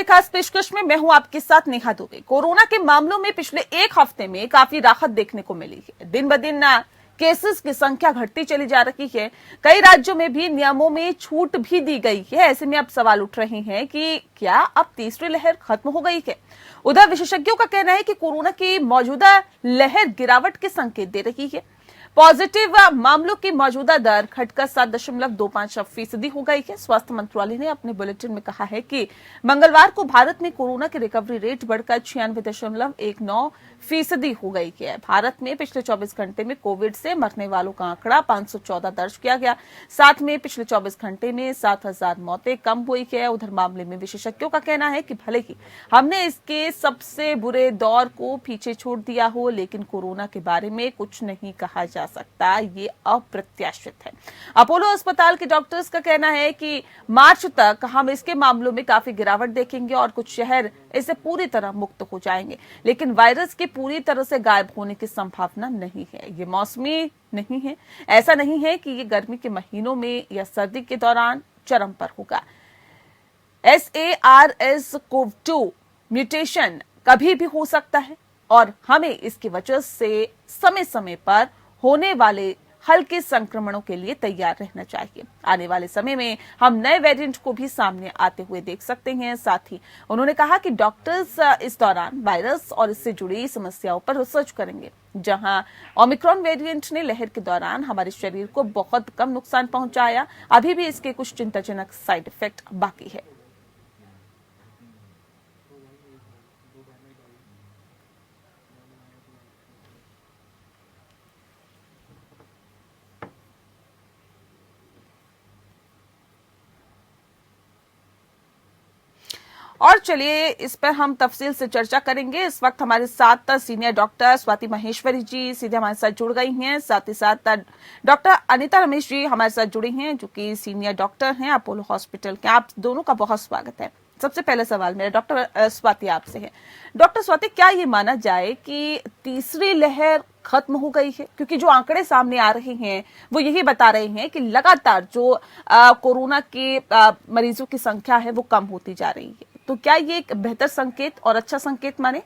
हमारी खास पेशकश में मैं हूं आपके साथ नेहा दुबे। कोरोना के मामलों में पिछले एक हफ्ते में काफी राहत देखने को मिली है। दिन ब दिन केसेस की संख्या घटती चली जा रही है। कई राज्यों में भी नियमों में छूट भी दी गई है। ऐसे में अब सवाल उठ रहे हैं कि क्या अब तीसरी लहर खत्म हो गई है। उधर विशेषज्ञों का कहना है कि कोरोना की मौजूदा लहर गिरावट के संकेत दे रही है। पॉजिटिव मामलों की मौजूदा दर घटकर 7.25% हो गई है। स्वास्थ्य मंत्रालय ने अपने बुलेटिन में कहा है कि मंगलवार को भारत में कोरोना की रिकवरी रेट बढ़कर 96.19% हो गई है। भारत में पिछले 24 घंटे में कोविड से मरने वालों का आंकड़ा 514 दर्ज किया गया। साथ में पिछले 24 घंटे में 7,000 मौतें कम हुई है। उधर मामले में विशेषज्ञों का कहना है कि भले ही हमने इसके सबसे बुरे दौर को पीछे छोड़ दिया हो, लेकिन कोरोना के बारे में कुछ नहीं कहा जा सकता, ये अप्रत्याशित है। अपोलो अस्पताल के डॉक्टर्स का कहना है कि मार्च तक हम इसके मामलों में काफी गिरावट देखेंगे और कुछ शहर इससे पूरी तरह मुक्त हो जाएंगे, लेकिन वायरस के पूरी तरह से गायब होने की संभावना नहीं है। ये मौसमी नहीं है। ऐसा नहीं है कि ये गर्मी के महीनों में या सर्दी के दौरान चरम पर होगा। SARS-CoV-2 म्यूटेशन कभी भी हो सकता है और हमें इसकी वजह से समय समय पर होने वाले हल्के संक्रमणों के लिए तैयार रहना चाहिए। आने वाले समय में हम नए वेरिएंट को भी सामने आते हुए देख सकते हैं। साथ ही उन्होंने कहा कि डॉक्टर्स इस दौरान वायरस और इससे जुड़ी समस्याओं पर रिसर्च करेंगे। जहां ओमिक्रॉन वेरिएंट ने लहर के दौरान हमारे शरीर को बहुत कम नुकसान पहुंचाया, अभी भी इसके कुछ चिंताजनक साइड इफेक्ट बाकी है। और चलिए इस पर हम तफसील से चर्चा करेंगे। इस वक्त हमारे साथ सीनियर डॉक्टर स्वाति महेश्वरी जी सीधे हमारे साथ जुड़ गई हैं। साथ ही साथ डॉक्टर अनिता रमेश जी हमारे साथ जुड़ी हैं, जो कि सीनियर डॉक्टर हैं अपोलो हॉस्पिटल के। आप दोनों का बहुत स्वागत है। सबसे पहले सवाल मेरा डॉक्टर स्वाति आपसे है। डॉक्टर स्वाति, क्या ये माना जाए कि तीसरी लहर खत्म हो गई है? क्योंकि जो आंकड़े सामने आ रहे हैं वो यही बता रहे हैं कि लगातार जो कोरोना के मरीजों की संख्या है वो कम होती जा रही है। तो क्या ये एक बेहतर संकेत और अच्छा संकेत माने?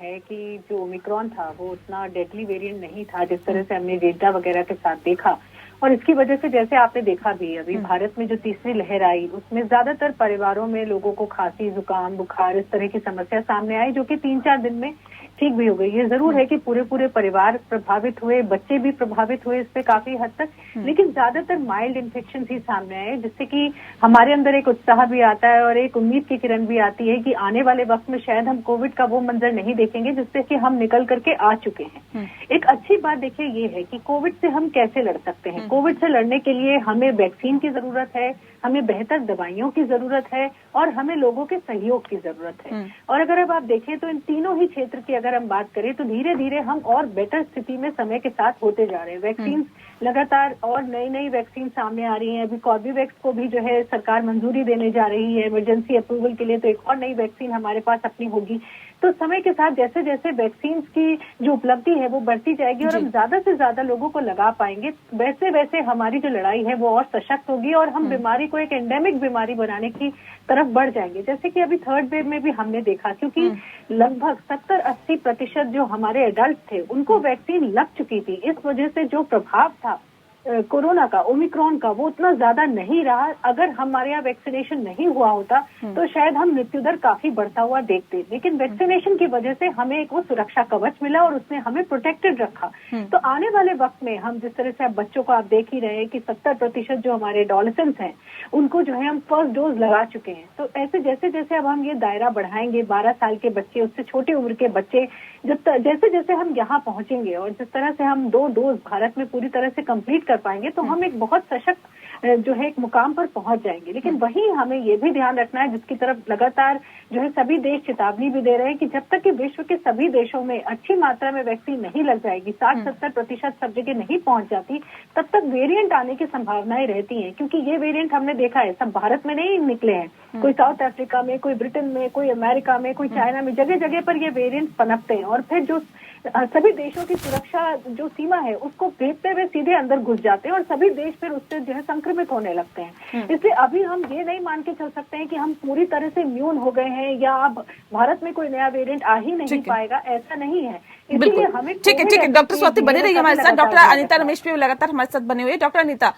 है कि जो ओमिक्रॉन था वो उतना डेडली वेरिएंट नहीं था जिस तरह से हमने डेल्टा वगैरह के साथ देखा, और इसकी वजह से जैसे आपने देखा भी अभी भारत में जो तीसरी लहर आई उसमें ज्यादातर परिवारों में लोगों को खांसी, जुकाम, बुखार इस तरह की समस्या सामने आई, जो कि 3-4 दिन में ठीक भी हो गई। ये जरूर है कि पूरे परिवार प्रभावित हुए, बच्चे भी प्रभावित हुए इससे काफी हद तक, लेकिन ज्यादातर माइल्ड इन्फेक्शन ही सामने आए, जिससे कि हमारे अंदर एक उत्साह भी आता है और एक उम्मीद की किरण भी आती है कि आने वाले वक्त में शायद हम कोविड का वो मंजर नहीं देखेंगे जिससे कि हम निकल करके आ चुके हैं। एक अच्छी बात देखिए ये है कि कोविड से हम कैसे लड़ सकते हैं। कोविड से लड़ने के लिए हमें वैक्सीन की जरूरत है, हमें बेहतर दवाइयों की जरूरत है और हमें लोगों के सहयोग की जरूरत है। और अगर अब आप देखें तो इन तीनों ही क्षेत्र की अगर हम बात करें तो धीरे धीरे हम और बेटर स्थिति में समय के साथ होते जा रहे हैं। वैक्सीन लगातार और नई वैक्सीन सामने आ रही है। अभी कॉर्बेवैक्स को भी जो है सरकार मंजूरी देने जा रही है इमरजेंसी अप्रूवल के लिए, तो एक और नई वैक्सीन हमारे पास अपनी होगी। तो समय के साथ जैसे जैसे वैक्सीन की जो उपलब्धि है वो बढ़ती जाएगी और हम ज्यादा से ज्यादा लोगों को लगा पाएंगे, वैसे वैसे हमारी जो लड़ाई है वो और सशक्त होगी और हम बीमारी को एक एंडेमिक बीमारी बनाने की तरफ बढ़ जाएंगे। जैसे कि अभी थर्ड वेव में भी हमने देखा, क्योंकि लगभग 70-80% जो हमारे एडल्ट थे उनको वैक्सीन लग चुकी थी, इस वजह से जो प्रभाव था कोरोना का, ओमिक्रॉन का, वो उतना ज्यादा नहीं रहा। अगर हमारे यहाँ वैक्सीनेशन नहीं हुआ होता तो शायद हम मृत्यु दर काफी बढ़ता हुआ देखते, लेकिन वैक्सीनेशन की वजह से हमें एक वो सुरक्षा कवच मिला और उसने हमें प्रोटेक्टेड रखा। तो आने वाले वक्त में हम जिस तरह से अब बच्चों को आप देख ही रहे हैं कि 70% जो हमारे एडोलेसेंट्स हैं उनको जो है हम फर्स्ट डोज लगा चुके हैं। तो ऐसे जैसे जैसे अब हम ये दायरा बढ़ाएंगे, 12 साल के बच्चे, उससे छोटी उम्र के बच्चे, जैसे जैसे हम यहाँ पहुंचेंगे और जिस तरह से हम 2 डोज भारत में पूरी तरह से कंप्लीट कर पाएंगे तो हम एक बहुत सशक्त जो है एक मुकाम पर पहुंच जाएंगे। लेकिन वहीं हमें ये भी ध्यान रखना है, जिसकी तरफ लगातार जो है सभी देश चेतावनी भी दे रहे हैं कि जब तक कि विश्व के सभी देशों में अच्छी मात्रा में वैक्सीन नहीं लग जाएगी, 60-70% सब जगह नहीं पहुंच जाती, तब तक वेरिएंट आने की संभावनाएं रहती हैं। क्योंकि ये वेरिएंट हमने देखा है सब भारत में नहीं निकले हैं, कोई साउथ अफ्रीका में, कोई ब्रिटेन में, कोई अमेरिका में, कोई चाइना में, जगह जगह पर ये वेरिएंट पनपते हैं और फिर जो सभी देशों की सुरक्षा जो सीमा है उसको देखते हुए सीधे अंदर घुस जाते हैं और सभी देश फिर उससे जो है संक्रमित होने लगते हैं। इसलिए अभी हम ये नहीं मान के चल सकते हैं कि हम पूरी तरह से इम्यून हो गए हैं या अब भारत में कोई नया वेरिएंट आ ही नहीं पाएगा, ऐसा नहीं है। इसीलिए हमें ठीक है डॉक्टर स्वाति बने रहिए हमारे साथ। डॉक्टर अनीता रमेश भी लगातार हमारे साथ बने हुए। डॉक्टर अनीता,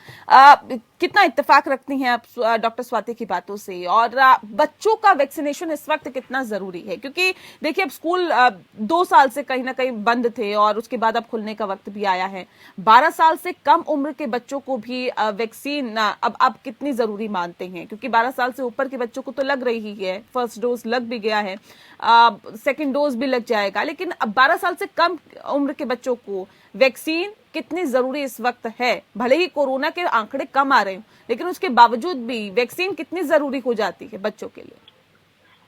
कितना इत्तेफाक रखती हैं आप डॉक्टर स्वाति की बातों से, और बच्चों का वैक्सीनेशन इस वक्त कितना जरूरी है? क्योंकि देखिए अब स्कूल 2 साल से कहीं ना कहीं बंद थे और उसके बाद अब खुलने का वक्त भी आया है। 12 साल से कम उम्र के बच्चों को भी वैक्सीन अब कितनी जरूरी मानते हैं? क्योंकि 12 साल से ऊपर के बच्चों को तो लग रही है, फर्स्ट डोज लग भी गया है, सेकेंड डोज भी लग जाएगा, लेकिन अब 12 साल से कम उम्र के बच्चों को वैक्सीन कितनी जरूरी इस वक्त है? भले ही कोरोना के आंकड़े कम आ रहे हो, लेकिन उसके बावजूद भी वैक्सीन कितनी जरूरी हो जाती है बच्चों के लिए?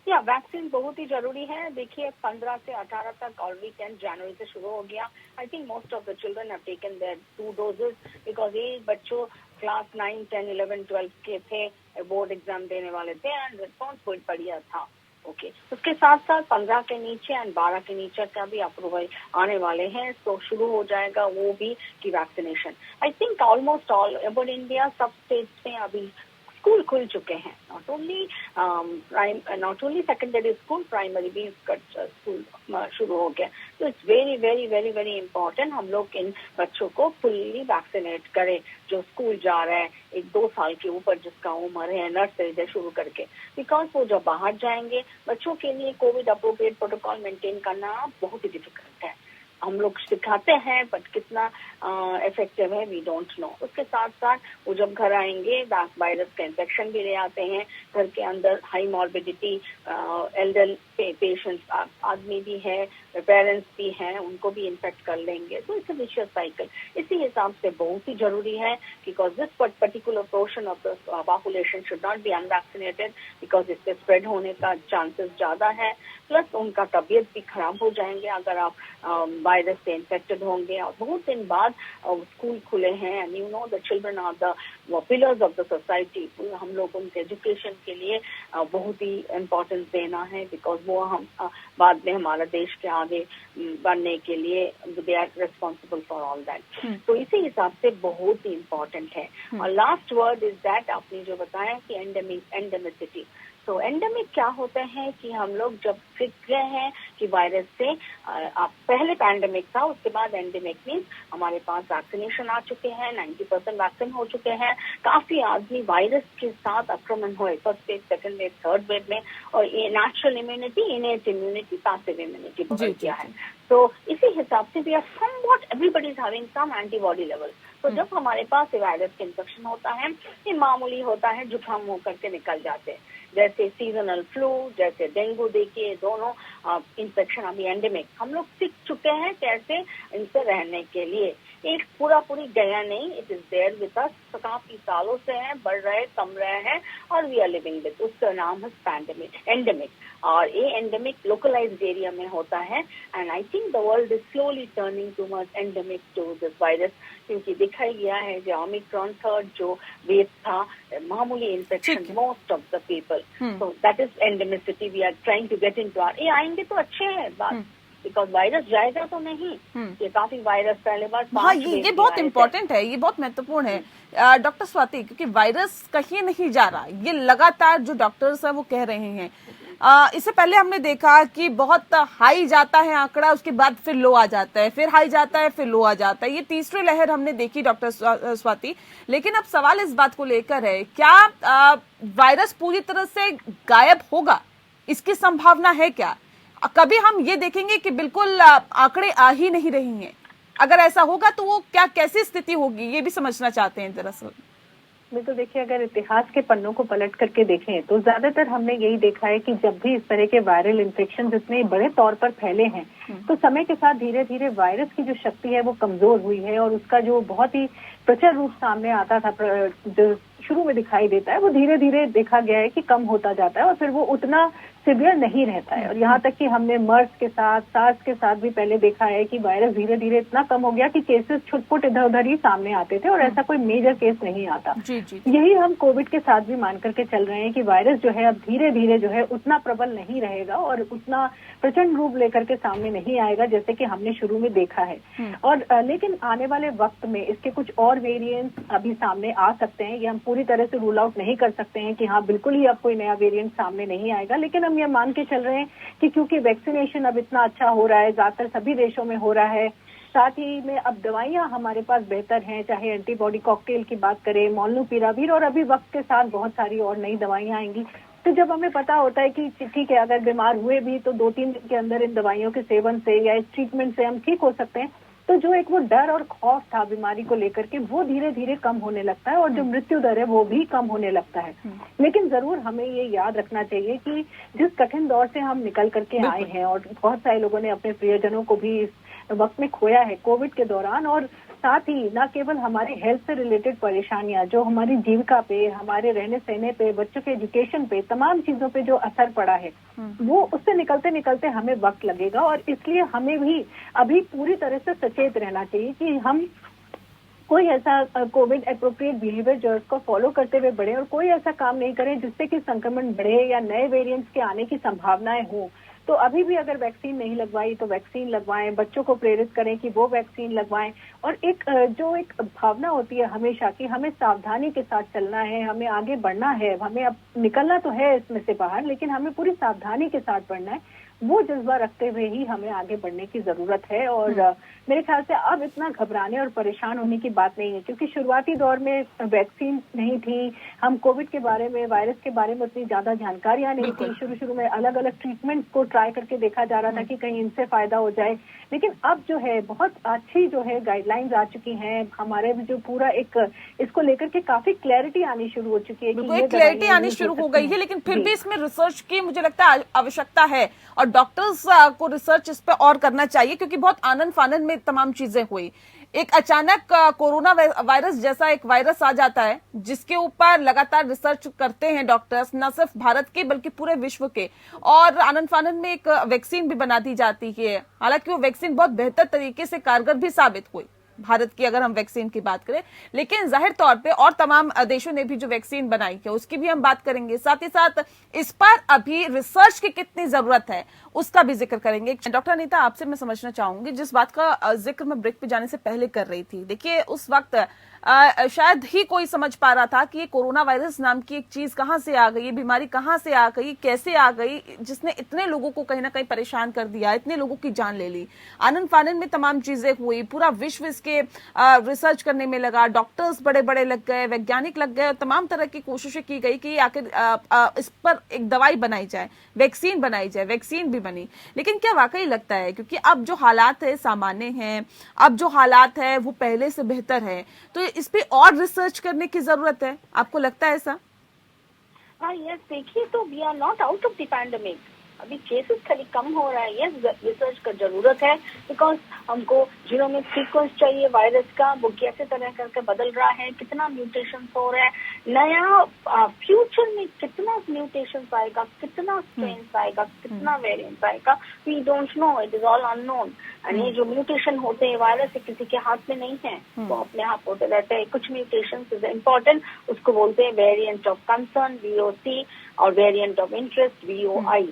या वैक्सीन बहुत ही जरूरी है। देखिए 15 से 18 तक ऑलरेडी 10 जनवरी से शुरू हो गया। I think most of the children have taken their 2 doses because ये बच्चों क्लास 9, 10, 11, 12 के थे, बोर्ड एग्जाम देने वाले थे एंड रिस्पॉन्स बहुत बढ़िया था। ओके, उसके साथ साथ 15 के नीचे एंड 12 के नीचे का भी अप्रूवल आने वाले हैं, तो शुरू हो जाएगा वो भी की vaccination. I think almost all about India सब स्टेट्स में अभी स्कूल खुल चुके हैं। Not only secondary school, primary भी स्कूल शुरू हो गया। तो it's very very very very important हम लोग इन बच्चों को फुल्ली वैक्सीनेट करें जो स्कूल जा रहे हैं, 1-2 साल के ऊपर जिसका उम्र है, नर्सरी से शुरू करके, बिकॉज वो जब बाहर जाएंगे बच्चों के लिए कोविड अप्रोप्रिएट प्रोटोकॉल मेंटेन करना बहुत ही डिफिकल्ट है। हम लोग सिखाते हैं बट कितना इफेक्टिव है वी डोंट नो। उसके साथ साथ वो जब घर आएंगे वायरस का इन्फेक्शन भी ले आते हैं, घर के अंदर हाई मॉर्बिडिटी एल्डर पेशेंट्स आदमी भी है, पेरेंट्स भी हैं, उनको भी इन्फेक्ट कर लेंगे। तो इट्स अ विशियस साइकिल। इसी हिसाब से बहुत ही जरूरी है because this particular portion of the population should not be unvaccinated because इससे स्प्रेड होने का चांसेस ज्यादा है, प्लस उनका तबीयत भी खराब हो जाएंगे अगर आप वायरस से इन्फेक्टेड होंगे। और बहुत दिन बाद स्कूल खुले हैं and you know the children are the pillars of the society. हम लोग उनके एजुकेशन के लिए बहुत ही इम्पोर्टेंस देना है बिकॉज वो हम बाद में हमारा देश के आगे बढ़ने के लिए they are responsible for all that. तो इसी हिसाब से बहुत ही इम्पोर्टेंट है। और लास्ट वर्ड इज दैट आपने जो बताया कि एंडेमिसिटी। तो एंडेमिक क्या होता है कि हम लोग जब सीख गए हैं कि वायरस से आप पहले पैंडेमिक था, उसके बाद एंडेमिक मीन्स हमारे पास वैक्सीनेशन आ चुके हैं, 90% वैक्सीन हो चुके हैं, काफी आदमी वायरस के साथ आक्रमण हुए first wave, second wave, third wave में, और ये natural immunity, innate immunity, passive immunity बढ़ गया है। तो इसी हिसाब से we are somewhat everybody is having some antibody level. तो जब हमारे पास वायरस का इन्फेक्शन होता है, ये मामूली होता है, जुकाम होकर के निकल जाते हैं, जैसे सीजनल फ्लू, जैसे डेंगू। देखिए दोनों इन्फेक्शन अभी एंडेमिक हम लोग सीख चुके हैं कैसे इनसे रहने के लिए। एक पूरी गया नहीं, it is there with us, काफी सालों से है, बढ़ रहे, कम रहे हैं और वी आर लिविंग विद। उसका नाम है पैंडेमिक, एंडेमिक। और ये एंडेमिक लोकलाइज्ड एरिया में होता है and I think the world is slowly turning towards endemic to this virus, क्योंकि दिखाई गया है जो ओमिक्रॉन थर्ड जो वेव था, मामूली infection most of the people. So that is endemicity we are trying to get into our. ये आएंगे तो अच्छे है बात, बिकॉज वायरस जाएगा तो नहीं। ये काफी वायरस पहले बार ये बहुत इंपॉर्टेंट है, ये बहुत महत्वपूर्ण है डॉक्टर स्वाति, क्योंकि वायरस कहीं नहीं जा रहा, ये लगातार जो डॉक्टर्स हैं वो कह रहे हैं। इससे पहले हमने देखा कि बहुत हाई जाता है आंकड़ा, उसके बाद फिर लो आ जाता है, फिर हाई जाता है, फिर लो आ जाता है। ये तीसरी लहर हमने देखी डॉक्टर स्वाति। लेकिन अब सवाल इस बात को लेकर है, क्या वायरस पूरी तरह से गायब होगा? इसकी संभावना है क्या? कभी हम ये देखेंगे कि बिल्कुल आंकड़े आ ही नहीं रही हैं? अगर ऐसा होगा तो वो कैसी स्थिति होगी, ये भी समझना चाहते हैं दरअसल। मैं तो देखिए अगर इतिहास के पन्नों को पलट करके देखें तो ज्यादातर हमने यही देखा है कि जब भी इस तरह के वायरल इन्फेक्शन इतने बड़े तौर पर फैले हैं तो समय के साथ धीरे धीरे वायरस की जो शक्ति है वो कमजोर हुई है और उसका जो बहुत ही प्रचर रूप सामने आता था, जो शुरू में दिखाई देता है वो धीरे धीरे देखा गया है कि कम होता जाता है और फिर वो उतना सिवियर नहीं रहता है। और यहाँ तक कि हमने मर्स के साथ, सार्स के साथ भी पहले देखा है कि वायरस धीरे धीरे इतना कम हो गया कि केसेस छुटपुट इधर उधर ही सामने आते थे और ऐसा कोई मेजर केस नहीं आता। यही हम कोविड के साथ भी मान करके चल रहे हैं कि वायरस जो है अब धीरे धीरे जो है उतना प्रबल नहीं रहेगा और उतना प्रचंड रूप लेकर के सामने नहीं आएगा जैसे कि हमने शुरू में देखा है। और लेकिन आने वाले वक्त में इसके कुछ और वेरिएंट्स अभी सामने आ सकते हैं। ये हम पूरी तरह से रूल आउट नहीं कर सकते हैं कि हाँ बिल्कुल ही अब कोई नया वेरिएंट सामने नहीं आएगा, लेकिन हम ये मान के चल रहे हैं कि क्योंकि वैक्सीनेशन अब इतना अच्छा हो रहा है, ज्यादातर सभी देशों में हो रहा है, साथ ही में अब दवाइयां हमारे पास बेहतर हैं, चाहे एंटीबॉडी कॉकटेल की बात करें, मोलनुपिराविर, और अभी वक्त के साथ बहुत सारी और नई दवाइयां आएंगी। तो जब हमें पता होता है कि ठीक है अगर बीमार हुए भी तो 2-3 दिन के अंदर इन दवाइयों के सेवन से या इस ट्रीटमेंट से हम ठीक हो सकते हैं, तो जो एक वो डर और खौफ था बीमारी को लेकर के वो धीरे धीरे कम होने लगता है और जो मृत्यु दर है वो भी कम होने लगता है। लेकिन जरूर हमें ये याद रखना चाहिए कि जिस कठिन दौर से हम निकल करके आए हैं और बहुत सारे लोगों ने अपने प्रियजनों को भी इस वक्त में खोया है कोविड के दौरान, और साथ ही न केवल हमारे हेल्थ से रिलेटेड परेशानियां जो हमारी जीविका पे, हमारे रहने सहने पे, बच्चों के एजुकेशन पे, तमाम चीजों पे जो असर पड़ा है वो उससे निकलते निकलते हमें वक्त लगेगा। और इसलिए हमें भी अभी पूरी तरह से सचेत रहना चाहिए कि हम कोई ऐसा कोविड एप्रोप्रिएट बिहेवियर जो उसको फॉलो करते हुए बढ़े और कोई ऐसा काम नहीं करें जिससे कि संक्रमण बढ़े या नए वेरिएंट्स के आने की संभावनाएं हो। तो अभी भी अगर वैक्सीन नहीं लगवाई तो वैक्सीन लगवाएं, बच्चों को प्रेरित करें कि वो वैक्सीन लगवाएं। और एक जो एक भावना होती है हमेशा कि हमें सावधानी के साथ चलना है, हमें आगे बढ़ना है, हमें अब निकलना तो है इसमें से बाहर, लेकिन हमें पूरी सावधानी के साथ बढ़ना है, वो जज्बा रखते हुए ही हमें आगे बढ़ने की जरूरत है। और मेरे ख्याल से अब इतना घबराने और परेशान होने की बात नहीं है, क्योंकि शुरुआती दौर में वैक्सीन नहीं थी, हम कोविड के बारे में, वायरस के बारे में उतनी ज्यादा जानकारियां नहीं थी, शुरू में अलग अलग ट्रीटमेंट को ट्राई करके देखा जा रहा था कि कहीं इनसे फायदा हो जाए। लेकिन अब जो है बहुत अच्छी जो है गाइडलाइंस आ चुकी हैं, हमारे जो पूरा एक इसको लेकर के काफी क्लैरिटी आनी शुरू हो चुकी है कि ये क्लैरिटी आनी शुरू हो गई है, लेकिन फिर भी इसमें रिसर्च की मुझे लगता है आवश्यकता है और डॉक्टर्स को रिसर्च इस पे और करना चाहिए, क्योंकि बहुत आनंद फानंद में तमाम चीजें हुई। एक अचानक कोरोना वायरस जैसा एक वायरस आ जाता है जिसके ऊपर लगातार रिसर्च करते हैं डॉक्टर्स, न सिर्फ भारत के बल्कि पूरे विश्व के, और आनंद फानंद में एक वैक्सीन भी बना दी जाती है। हालांकि वो वैक्सीन बहुत बेहतर तरीके से कारगर भी साबित हुई भारत की अगर हम वैक्सीन की बात करें, लेकिन जाहिर तौर पे और तमाम देशों ने भी जो वैक्सीन बनाई है उसकी भी हम बात करेंगे। साथ ही साथ इस पर अभी रिसर्च की कितनी जरूरत है उसका भी जिक्र करेंगे। डॉक्टर अनीता, आपसे मैं समझना चाहूंगी, जिस बात का जिक्र मैं ब्रेक पे जाने से पहले कर रही थी, देखिए उस वक्त शायद ही कोई समझ पा रहा था कि ये कोरोना वायरस नाम की एक चीज कहां से आ गई, ये बीमारी कहां से आ गई, कैसे आ गई, जिसने इतने लोगों को कहीं ना कहीं परेशान कर दिया, इतने लोगों की जान ले ली। आनंद फानंद में तमाम चीजें हुई, पूरा विश्व इसके रिसर्च करने में लगा, डॉक्टर्स बड़े बड़े लग गए, वैज्ञानिक लग गए, और तमाम तरह की कोशिशें की गई कि आखिर इस पर एक दवाई बनाई जाए, वैक्सीन बनाई जाए, वैक्सीन भी बनी। लेकिन क्या वाकई लगता है, क्योंकि अब जो हालात है सामान्य हैं, अब जो हालात है वो पहले से बेहतर है, तो इस पे और रिसर्च करने की जरूरत है, आपको लगता है ऐसा? हाँ, यस, देखिए तो we are not out of the pandemic, अभी केसेस खाली कम हो रहा है। यस, रिसर्च का जरूरत है, बिकॉज हमको जीनोमिक सीक्वेंस चाहिए वायरस का, वो कैसे तरह करके बदल रहा है, कितना म्यूटेशन हो रहा है, नया फ्यूचर में कितना म्यूटेशन आएगा, कितना स्ट्रेन आएगा, कितना वेरिएंट आएगा, we don't know, it is all unknown. And ये जो म्यूटेशन होते हैं वायरस से किसी के हाथ में नहीं है, वो अपने आप होते रहते हैं। कुछ म्यूटेशन इज इम्पोर्टेंट, उसको बोलते हैं वेरिएंट ऑफ कंसर्न VOC और वेरिएंट ऑफ इंटरेस्ट VOI।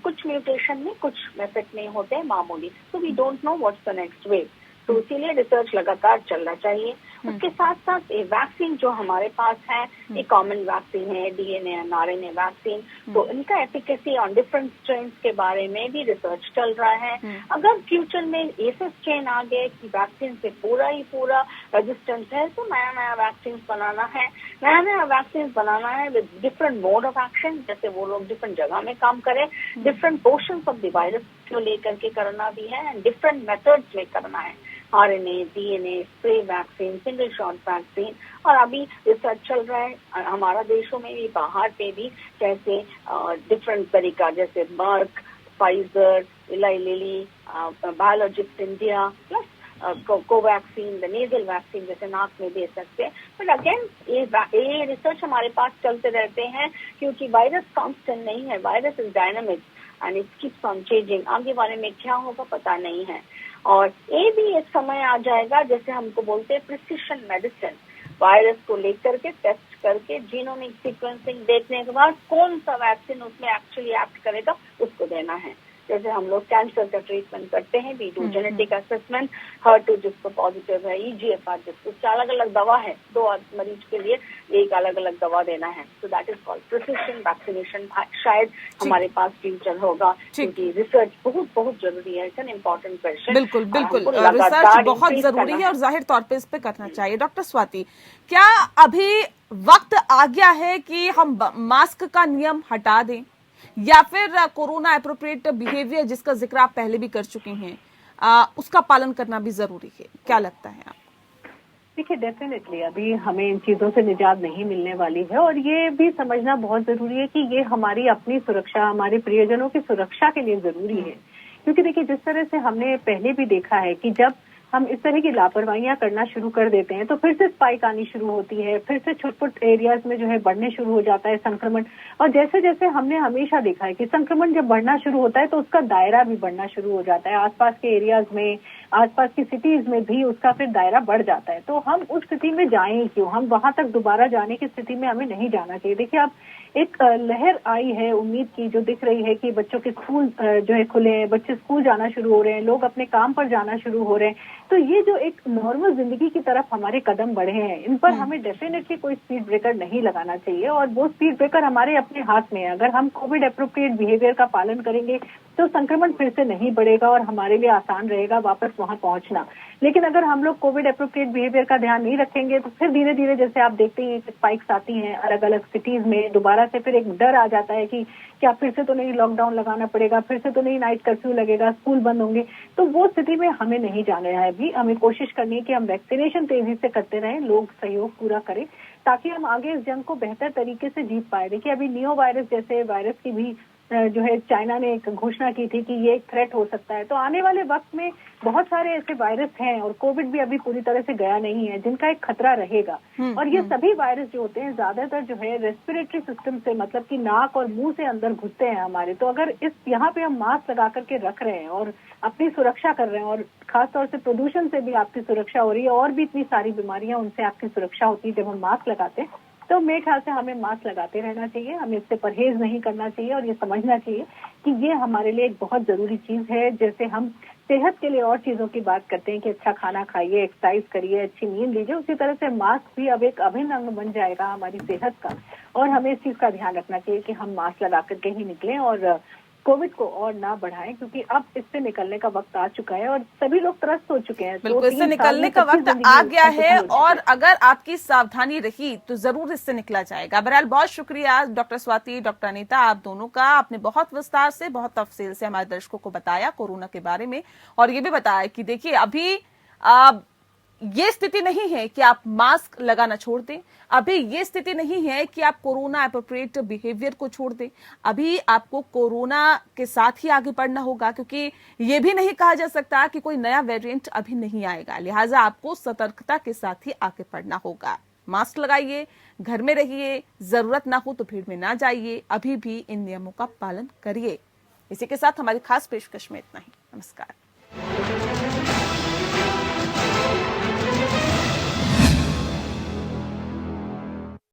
कुछ म्यूटेशन में कुछ इफेक्ट नहीं होते हैं, मामूली, तो we don't know what's the next wave. तो इसीलिए रिसर्च लगातार चलना चाहिए। उसके साथ साथ ये वैक्सीन जो हमारे पास है, ये कॉमन वैक्सीन है, DNA एंड RNA वैक्सीन, तो इनका एफिकेसी ऑन डिफरेंट स्ट्रेन के बारे में भी रिसर्च चल रहा है। अगर फ्यूचर में ऐसे स्ट्रेन आ गए कि वैक्सीन से पूरा रेजिस्टेंस है, तो नया नया वैक्सीन बनाना है, नया वैक्सीन बनाना है with different mode of action, जैसे वो लोग डिफरेंट जगह में काम करें, different portions of the virus को लेकर के करना भी है, एंड डिफरेंट मेथड्स में करना है, RNA, DNA, spray vaccine, single shot vaccine. और अभी रिसर्च चल रहा है हमारा देशों में भी, बाहर पे भी, कैसे डिफरेंट तरीका, जैसे Merck, Pfizer, Eli Lilly, biologics India, plus Covaxin, the nasal vaccine जैसे नाक में दे सकते हैं। बट अगेन ये रिसर्च हमारे पास चलते रहते हैं, क्योंकि वायरस कांस्टेंट नहीं है, virus is dynamic and it keeps on changing. आगे बारे में क्या होगा पता नहीं है। और ये भी एक समय आ जाएगा, जैसे हमको बोलते हैं प्रिसिशन मेडिसिन, वायरस को लेकर के टेस्ट करके जीनोमिक सीक्वेंसिंग देखने के बाद कौन सा वैक्सीन उसमें एक्चुअली एक्ट करेगा उसको देना है। जैसे हम लोग कैंसर का ट्रीटमेंट करते हैं, we do genetic assessment, HER2 जिसको पॉजिटिव है, EGFR जिसको, उसका अलग अलग दवा है, 2 मरीज के लिए एक अलग अलग दवा देना है। सो that is called precision vaccination. शायद हमारे पास फ्यूचर होगा, क्योंकि रिसर्च बहुत बहुत जरूरी है। It's an important question. बिल्कुल बिल्कुल, रिसर्च बहुत जरूरी है और जाहिर तौर पे इस पे करना चाहिए। डॉक्टर स्वाति, क्या अभी वक्त आ गया है कि हम मास्क का नियम हटा दें, या फिर कोरोना एप्रोप्रिएट बिहेवियर जिसका जिक्र आप पहले भी कर चुकी हैं, उसका पालन करना भी जरूरी है? क्या लगता है आप? देखिए, डेफिनेटली अभी हमें इन चीजों से निजात नहीं मिलने वाली है, और ये भी समझना बहुत जरूरी है कि ये हमारी अपनी सुरक्षा, हमारे प्रियजनों की सुरक्षा के लिए जरूरी है। क्योंकि देखिए, जिस तरह से हमने पहले भी देखा है कि जब हम इस तरह की लापरवाहियां करना शुरू कर देते हैं तो फिर से स्पाइक आनी शुरू होती है, फिर से छुटपुट एरियाज में जो है बढ़ने शुरू हो जाता है संक्रमण। और जैसे जैसे हमने हमेशा देखा है कि संक्रमण जब बढ़ना शुरू होता है तो उसका दायरा भी बढ़ना शुरू हो जाता है, आसपास के एरियाज में, आसपास की सिटीज में भी उसका फिर दायरा बढ़ जाता है। तो हम उस स्थिति में जाएं क्यों? हम वहां तक दोबारा जाने की स्थिति में हमें नहीं जाना चाहिए। देखिए, अब एक लहर आई है उम्मीद की, जो दिख रही है कि बच्चों के स्कूल जो है खुले हैं, बच्चे स्कूल जाना शुरू हो रहे हैं, लोग अपने काम पर जाना शुरू हो रहे हैं। तो ये जो एक नॉर्मल जिंदगी की तरफ हमारे कदम बढ़े हैं, इन पर हमें डेफिनेटली कोई स्पीड ब्रेकर नहीं लगाना चाहिए, और वो स्पीड ब्रेकर हमारे अपने हाथ में है। अगर हम कोविड एप्रोप्रिएट बिहेवियर का पालन करेंगे तो संक्रमण फिर से नहीं बढ़ेगा और हमारे लिए आसान रहेगा वापस वहां पहुंचना। लेकिन अगर हम लोग कोविड एप्रोप्रिएट बिहेवियर का ध्यान नहीं रखेंगे तो फिर धीरे धीरे, जैसे आप देखते हैं, स्पाइक्स आती हैं अलग अलग सिटीज में, दोबारा से फिर एक डर आ जाता है कि क्या फिर से तो नहीं लॉकडाउन लगाना पड़ेगा, फिर से तो नहीं नाइट कर्फ्यू लगेगा, स्कूल बंद होंगे। तो वो स्थिति में हमें नहीं जाना है। अभी हमें कोशिश करनी है कि हम वैक्सीनेशन तेजी से करते रहें, लोग सहयोग पूरा करें, ताकि हम आगे इस जंग को बेहतर तरीके से जीत पाए। देखिए, अभी नियो वायरस जैसे वायरस की भी जो है चाइना ने एक घोषणा की थी कि ये एक थ्रेट हो सकता है। तो आने वाले वक्त में बहुत सारे ऐसे वायरस हैं, और कोविड भी अभी पूरी तरह से गया नहीं है, जिनका एक खतरा रहेगा। और ये सभी वायरस जो होते हैं ज्यादातर जो है रेस्पिरेटरी सिस्टम से, मतलब कि नाक और मुंह से अंदर घुसते हैं हमारे। तो अगर इस यहाँ पे हम मास्क लगा करके रख रहे हैं और अपनी सुरक्षा कर रहे हैं, और खासतौर से प्रदूषण से भी आपकी सुरक्षा हो रही है, और भी इतनी सारी बीमारियां, उनसे आपकी सुरक्षा होती है जब हम मास्क लगाते हैं। तो मेरे ख्याल से हमें मास्क लगाते रहना चाहिए, हमें इससे परहेज नहीं करना चाहिए, और ये समझना चाहिए कि ये हमारे लिए एक बहुत जरूरी चीज है। जैसे हम सेहत के लिए और चीजों की बात करते हैं कि अच्छा खाना खाइए, एक्सरसाइज करिए, अच्छी नींद लीजिए, उसी तरह से मास्क भी अब एक अभिन्न अंग बन जाएगा हमारी सेहत का। और हमें इस चीज का ध्यान रखना चाहिए कि हम मास्क लगा करके ही निकलें और कोविड को और ना बढ़ाएं, क्योंकि अब इससे निकलने का वक्त आ चुका है और सभी लोग त्रस्त हो चुके हैं। बिल्कुल, इससे निकलने का वक्त आ गया है, और अगर आपकी सावधानी रही तो जरूर इससे निकला जाएगा। बहरहाल, बहुत शुक्रिया डॉक्टर स्वाति, डॉक्टर अनीता, आप दोनों का। आपने बहुत विस्तार से, बहुत तफसील से हमारे दर्शकों को बताया कोरोना के बारे में, और ये भी बताया कि देखिए, अभी ये स्थिति नहीं है कि आप मास्क लगाना छोड़ दें, अभी ये स्थिति नहीं है कि आप कोरोना एप्रोप्रिएट बिहेवियर को छोड़ दें। अभी आपको कोरोना के साथ ही आगे बढ़ना होगा, क्योंकि ये भी नहीं कहा जा सकता कि कोई नया वेरिएंट अभी नहीं आएगा। लिहाजा आपको सतर्कता के साथ ही आगे बढ़ना होगा। मास्क लगाइए, घर में रहिए, जरूरत ना हो तो भीड़ में ना जाइए, अभी भी इन नियमों का पालन करिए। इसी के साथ हमारी खास पेशकश में इतना ही। नमस्कार।